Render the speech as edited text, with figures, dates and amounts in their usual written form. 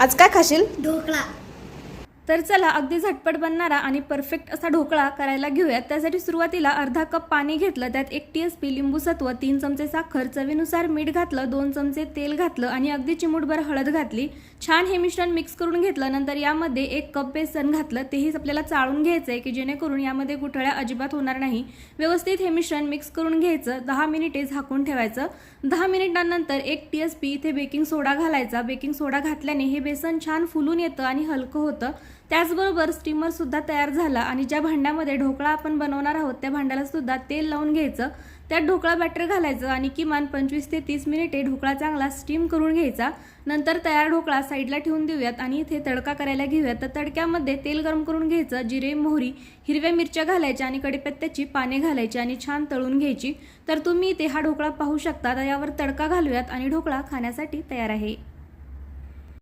आज काय खाशील? ढोकळा। तर चला अगदी झटपट बनणारा आणि परफेक्ट असा ढोकळा करायला घेऊयात। त्यासाठी सुरुवातीला अर्धा कप पाणी घेतलं, त्यात 1 टीस्पून लिंबू सत्व, 3 चमचे साखर, चवीनुसार मीठ घातलं, 2 चमचे तेल घातलं आणि अगदी चिमूटभर हळद घातली। छान हे मिश्रण मिक्स करून घेतलं। नंतर यामध्ये 1 कप बेसन घातलं, तेही आपल्याला चाळून घ्यायचंय की जेणेकरून यामध्ये गुठळ्या अजिबात होणार नाही। व्यवस्थित हे मिश्रण मिक्स करून घ्यायचं, 10 मिनिटे झाकून ठेवायचं। 10 मिनिटांनंतर 1 टीस्पून इथे बेकिंग सोडा घालायचा। बेकिंग सोडा घातल्याने हे बेसन छान फुलून येतं आणि हलकं होतं। त्याचबरोबर स्टीमर सुद्धा तयार झाला आणि ज्या भांड्यामध्ये ढोकळा आपण बनवणार आहोत त्या भांड्याला सुद्धा तेल लावून घ्यायचं। त्यात ढोकळा बॅटर घालायचं आणि किमान 25 ते 30 मिनिटे ढोकळा चांगला स्टीम करून घ्यायचा। नंतर तयार ढोकळा साईडला ठेवून देऊयात आणि इथे तडका करायला घेऊयात। तर तडक्यामध्ये तेल गरम करून घ्यायचं, जिरे, मोहरी, हिरव्या मिरच्या घालायच्या आणि कढीपत्त्याची पाने घालायची आणि छान तळून घ्यायची। तर तुम्ही इथे हा ढोकळा पाहू शकता। तर यावर तडका घालूयात आणि ढोकळा खाण्यासाठी तयार आहे।